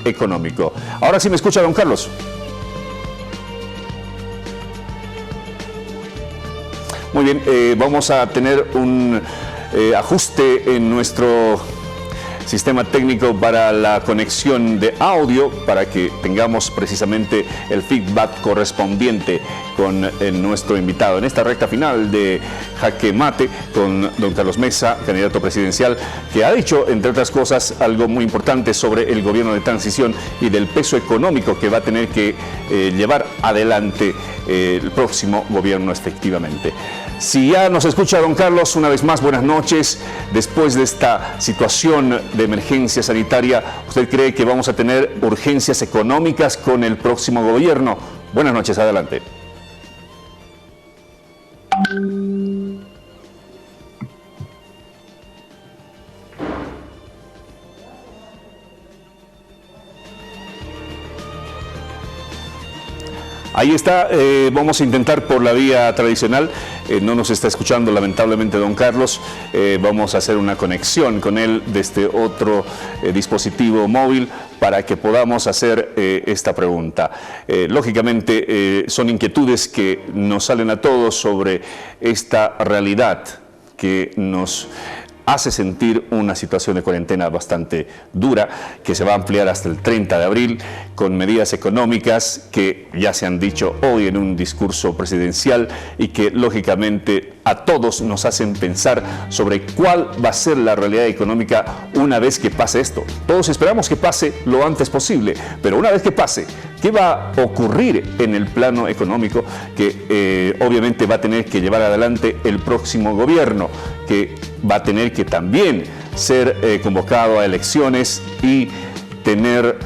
económico. Ahora sí me escucha, don Carlos. Muy bien, vamos a tener un ajuste en nuestro sistema técnico para la conexión de audio, para que tengamos precisamente el feedback correspondiente con nuestro invitado. En esta recta final de Jaque Mate, con don Carlos Mesa, candidato presidencial, que ha dicho, entre otras cosas, algo muy importante sobre el gobierno de transición y del peso económico que va a tener que llevar adelante el próximo gobierno efectivamente. Si ya nos escucha don Carlos, una vez más, buenas noches. Después de esta situación de emergencia sanitaria, ¿usted cree que vamos a tener urgencias económicas con el próximo gobierno? Buenas noches, adelante. Ahí está, vamos a intentar por la vía tradicional, no nos está escuchando lamentablemente don Carlos, vamos a hacer una conexión con él desde otro dispositivo móvil para que podamos hacer esta pregunta. Lógicamente son inquietudes que nos salen a todos sobre esta realidad que nos hace sentir una situación de cuarentena bastante dura, que se va a ampliar hasta el 30 de abril, con medidas económicas que ya se han dicho hoy en un discurso presidencial y que lógicamente a todos nos hacen pensar sobre cuál va a ser la realidad económica una vez que pase esto. Todos esperamos que pase lo antes posible, pero una vez que pase, ¿qué va a ocurrir en el plano económico que obviamente va a tener que llevar adelante el próximo gobierno, que va a tener que también ser convocado a elecciones y tener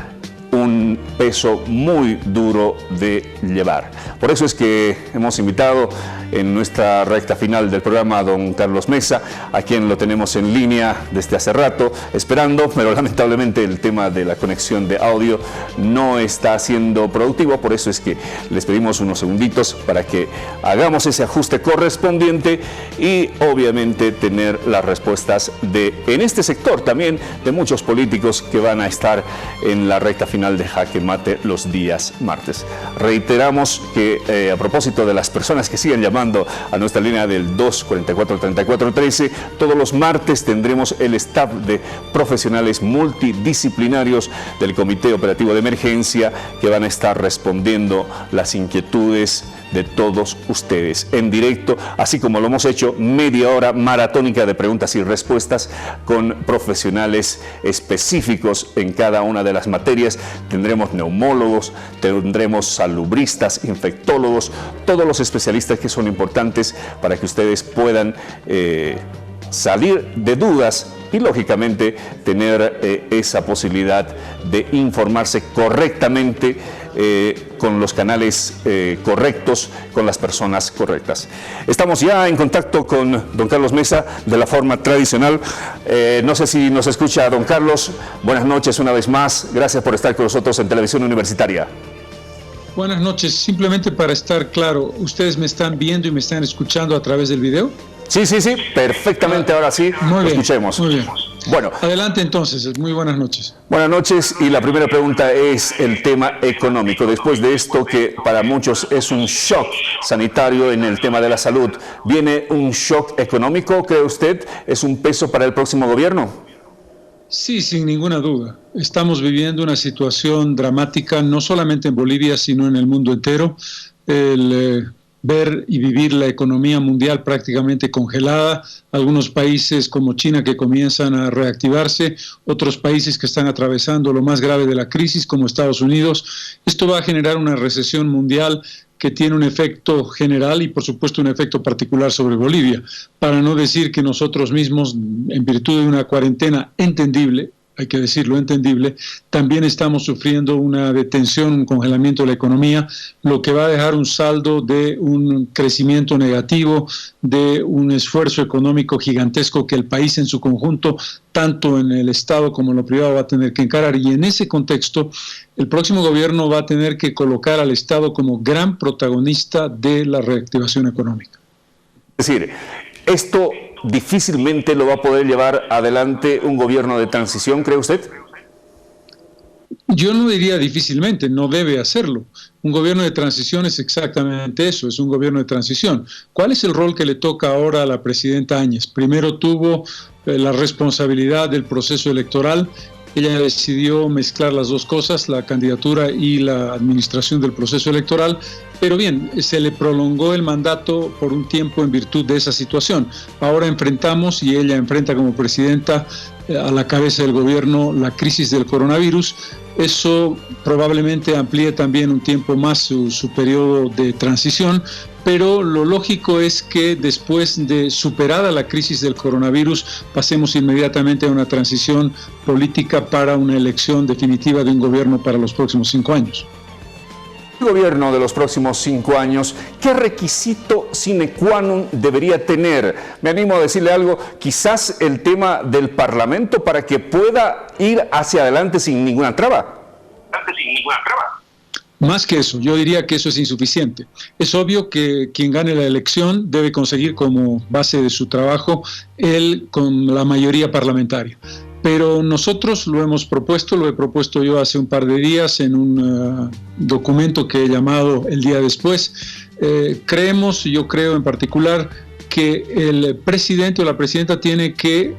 un peso muy duro de llevar? Por eso es que hemos invitado en nuestra recta final del programa a don Carlos Mesa, a quien lo tenemos en línea desde hace rato, esperando, pero lamentablemente el tema de la conexión de audio no está siendo productivo, por eso es que les pedimos unos segunditos para que hagamos ese ajuste correspondiente y obviamente tener las respuestas en este sector también de muchos políticos que van a estar en la recta final de Jaque Mate los días martes. Reiteramos que a propósito de las personas que siguen llamando a nuestra línea del 244-3413, todos los martes tendremos el staff de profesionales multidisciplinarios del Comité Operativo de Emergencia que van a estar respondiendo las inquietudes de todos ustedes en directo, así como lo hemos hecho, media hora maratónica de preguntas y respuestas con profesionales específicos en cada una de las materias. Tendremos neumólogos, tendremos salubristas, infectólogos, todos los especialistas que son importantes para que ustedes puedan salir de dudas y lógicamente tener esa posibilidad de informarse correctamente con los canales correctos, con las personas correctas. Estamos ya en contacto con don Carlos Mesa de la forma tradicional. No sé si nos escucha don Carlos. Buenas noches una vez más. Gracias por estar con nosotros en Televisión Universitaria. Buenas noches. Simplemente para estar claro, ¿ustedes me están viendo y me están escuchando a través del video? Sí, perfectamente, ahora sí, lo escuchemos. Muy bien. Bueno. Adelante entonces, muy buenas noches. Buenas noches, y la primera pregunta es el tema económico. Después de esto, que para muchos es un shock sanitario en el tema de la salud, ¿viene un shock económico, cree usted? ¿Es un peso para el próximo gobierno? Sí, sin ninguna duda. Estamos viviendo una situación dramática, no solamente en Bolivia, sino en el mundo entero. Ver y vivir la economía mundial prácticamente congelada, algunos países como China que comienzan a reactivarse, otros países que están atravesando lo más grave de la crisis como Estados Unidos. Esto va a generar una recesión mundial que tiene un efecto general y por supuesto un efecto particular sobre Bolivia, para no decir que nosotros mismos, en virtud de una cuarentena entendible, hay que decirlo, entendible, también estamos sufriendo una detención, un congelamiento de la economía, lo que va a dejar un saldo de un crecimiento negativo, de un esfuerzo económico gigantesco que el país en su conjunto, tanto en el Estado como en lo privado, va a tener que encarar. Y en ese contexto, el próximo gobierno va a tener que colocar al Estado como gran protagonista de la reactivación económica. Es decir, esto difícilmente lo va a poder llevar adelante un gobierno de transición, ¿cree usted? Yo no diría difícilmente, no debe hacerlo. Un gobierno de transición es exactamente eso, es un gobierno de transición. ¿Cuál es el rol que le toca ahora a la presidenta Áñez? Primero tuvo la responsabilidad del proceso electoral. Ella decidió mezclar las dos cosas, la candidatura y la administración del proceso electoral, pero bien, se le prolongó el mandato por un tiempo en virtud de esa situación. Ahora enfrentamos, y ella enfrenta como presidenta a la cabeza del gobierno, la crisis del coronavirus. Eso probablemente amplíe también un tiempo más su periodo de transición, pero lo lógico es que después de superada la crisis del coronavirus pasemos inmediatamente a una transición política para una elección definitiva de un gobierno para los próximos 5 años. El gobierno de los próximos 5 años, ¿qué requisito sine qua non debería tener? Me animo a decirle algo, quizás el tema del Parlamento para que pueda ir hacia adelante sin ninguna traba. Más que eso, yo diría que eso es insuficiente. Es obvio que quien gane la elección debe conseguir como base de su trabajo él con la mayoría parlamentaria. Pero nosotros lo hemos propuesto, lo he propuesto yo hace un par de días en un documento que he llamado El Día Después. Yo creo en particular que el presidente o la presidenta tiene que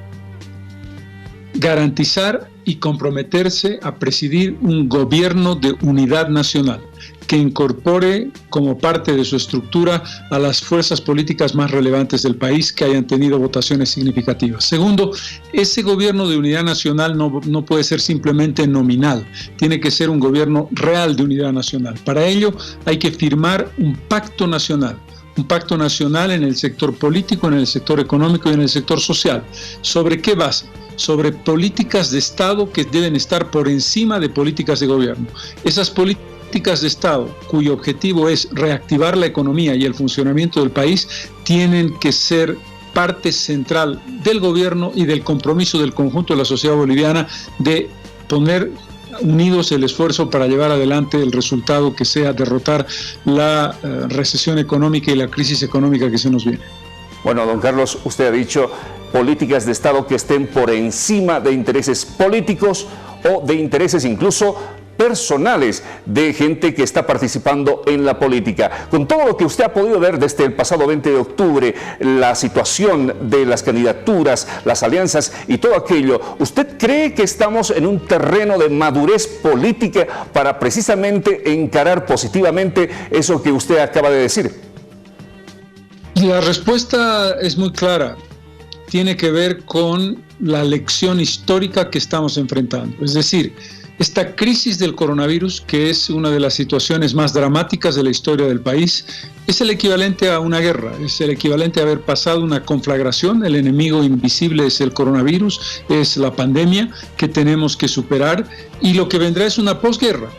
garantizar y comprometerse a presidir un gobierno de unidad nacional que incorpore como parte de su estructura a las fuerzas políticas más relevantes del país que hayan tenido votaciones significativas. Segundo, ese gobierno de unidad nacional no puede ser simplemente nominal, tiene que ser un gobierno real de unidad nacional. Para ello hay que firmar un pacto nacional en el sector político, en el sector económico y en el sector social. ¿Sobre qué base? Sobre políticas de Estado que deben estar por encima de políticas de gobierno. Esas políticas de Estado, cuyo objetivo es reactivar la economía y el funcionamiento del país, tienen que ser parte central del gobierno y del compromiso del conjunto de la sociedad boliviana de poner unidos el esfuerzo para llevar adelante el resultado que sea derrotar la recesión económica y la crisis económica que se nos viene. Bueno, don Carlos, usted ha dicho políticas de Estado que estén por encima de intereses políticos o de intereses incluso personales de gente que está participando en la política. Con todo lo que usted ha podido ver desde el pasado 20 de octubre, la situación de las candidaturas, las alianzas y todo aquello, ¿usted cree que estamos en un terreno de madurez política para precisamente encarar positivamente eso que usted acaba de decir? La respuesta es muy clara. Tiene que ver con la lección histórica que estamos enfrentando. Es decir, esta crisis del coronavirus, que es una de las situaciones más dramáticas de la historia del país, es el equivalente a una guerra, es el equivalente a haber pasado una conflagración. El enemigo invisible es el coronavirus, es la pandemia que tenemos que superar, y lo que vendrá es una posguerra.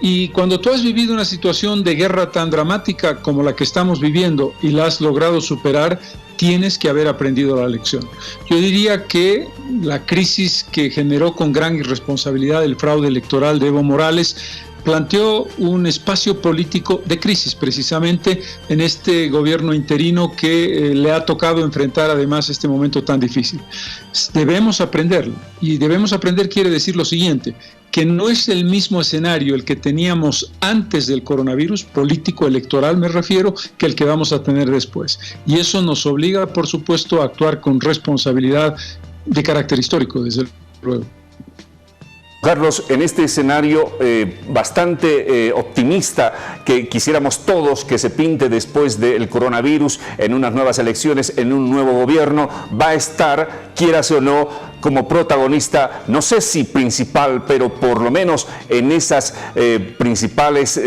Y cuando tú has vivido una situación de guerra tan dramática como la que estamos viviendo y la has logrado superar, tienes que haber aprendido la lección. Yo diría que la crisis que generó con gran irresponsabilidad el fraude electoral de Evo Morales planteó un espacio político de crisis, precisamente en este gobierno interino que le ha tocado enfrentar además este momento tan difícil. Debemos aprenderlo, y debemos aprender quiere decir lo siguiente, que no es el mismo escenario el que teníamos antes del coronavirus, político, electoral me refiero, que el que vamos a tener después. Y eso nos obliga, por supuesto, a actuar con responsabilidad de carácter histórico, desde luego. Carlos, en este escenario bastante optimista que quisiéramos todos que se pinte después del coronavirus, en unas nuevas elecciones, en un nuevo gobierno, va a estar, quierase o no, como protagonista, no sé si principal, pero por lo menos en esas principales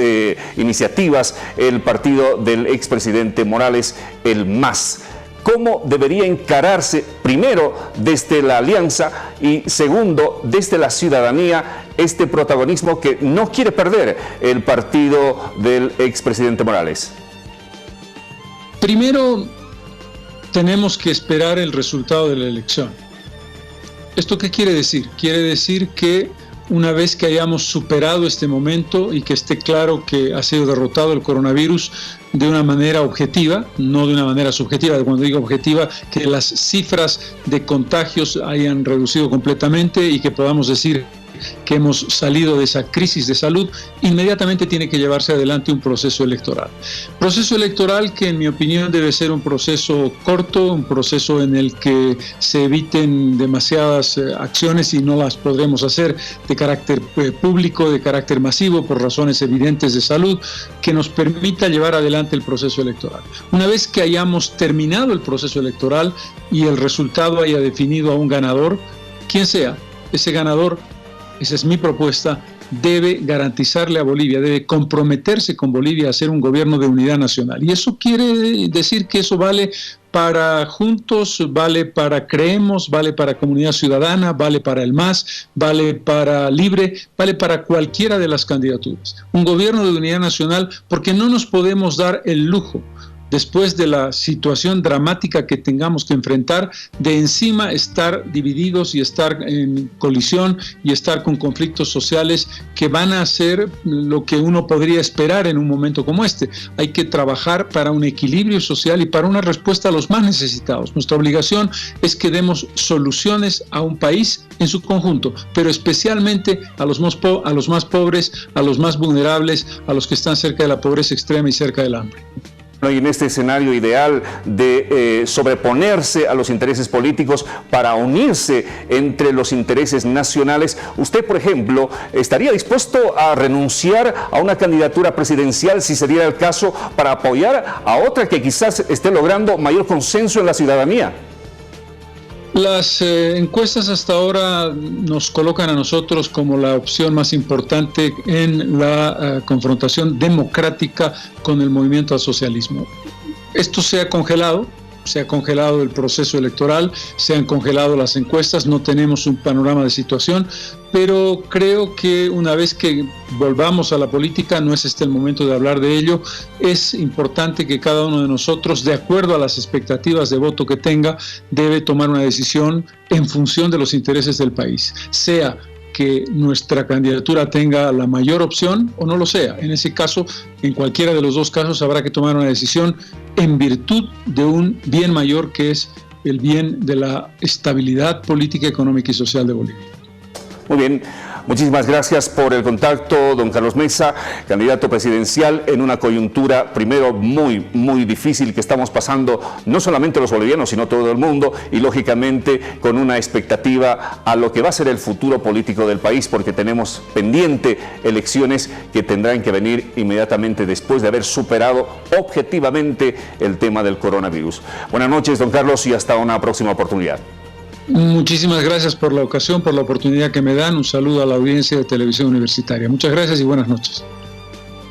iniciativas, el partido del expresidente Morales, el MAS. ¿Cómo debería encararse, primero, desde la alianza y segundo, desde la ciudadanía, este protagonismo que no quiere perder el partido del expresidente Morales? Primero, tenemos que esperar el resultado de la elección. ¿Esto qué quiere decir? Quiere decir que una vez que hayamos superado este momento y que esté claro que ha sido derrotado el coronavirus de una manera objetiva, no de una manera subjetiva, cuando digo objetiva, que las cifras de contagios hayan reducido completamente y que podamos decir que hemos salido de esa crisis de salud, inmediatamente tiene que llevarse adelante un proceso electoral. Proceso electoral que, en mi opinión, debe ser un proceso corto, un proceso en el que se eviten demasiadas acciones, y no las podremos hacer de carácter público, de carácter masivo, por razones evidentes de salud, que nos permita llevar adelante el proceso electoral. Una vez que hayamos terminado el proceso electoral y el resultado haya definido a un ganador, quien sea ese ganador, esa es mi propuesta, debe garantizarle a Bolivia, debe comprometerse con Bolivia a hacer un gobierno de unidad nacional. Y eso quiere decir que eso vale para Juntos, vale para Creemos, vale para Comunidad Ciudadana, vale para el MAS, vale para Libre, vale para cualquiera de las candidaturas. Un gobierno de unidad nacional, porque no nos podemos dar el lujo, después de la situación dramática que tengamos que enfrentar, de encima estar divididos y estar en colisión y estar con conflictos sociales que van a hacer lo que uno podría esperar en un momento como este. Hay que trabajar para un equilibrio social y para una respuesta a los más necesitados. Nuestra obligación es que demos soluciones a un país en su conjunto, pero especialmente a los más pobres, a los más vulnerables, a los que están cerca de la pobreza extrema y cerca del hambre. Y en este escenario ideal de sobreponerse a los intereses políticos para unirse entre los intereses nacionales, usted, por ejemplo, ¿estaría dispuesto a renunciar a una candidatura presidencial, si se diera el caso, para apoyar a otra que quizás esté logrando mayor consenso en la ciudadanía? Las encuestas hasta ahora nos colocan a nosotros como la opción más importante en la confrontación democrática con el movimiento al socialismo. Esto se ha congelado el proceso electoral, se han congelado las encuestas, no tenemos un panorama de situación, pero creo que una vez que volvamos a la política, no es este el momento de hablar de ello, es importante que cada uno de nosotros, de acuerdo a las expectativas de voto que tenga, debe tomar una decisión en función de los intereses del país, sea que nuestra candidatura tenga la mayor opción o no lo sea. En ese caso, en cualquiera de los dos casos, habrá que tomar una decisión en virtud de un bien mayor, que es el bien de la estabilidad política, económica y social de Bolivia. Muy bien. Muchísimas gracias por el contacto, don Carlos Mesa, candidato presidencial en una coyuntura, primero, muy difícil que estamos pasando, no solamente los bolivianos, sino todo el mundo, y lógicamente con una expectativa a lo que va a ser el futuro político del país, porque tenemos pendiente elecciones que tendrán que venir inmediatamente después de haber superado objetivamente el tema del coronavirus. Buenas noches, don Carlos, y hasta una próxima oportunidad. Muchísimas gracias por la ocasión, por la oportunidad que me dan. Un saludo a la audiencia de Televisión Universitaria. Muchas gracias y buenas noches.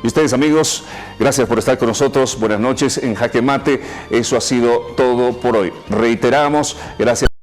Y ustedes, amigos, gracias por estar con nosotros. Buenas noches en Jaque Mate. Eso ha sido todo por hoy. Reiteramos, gracias.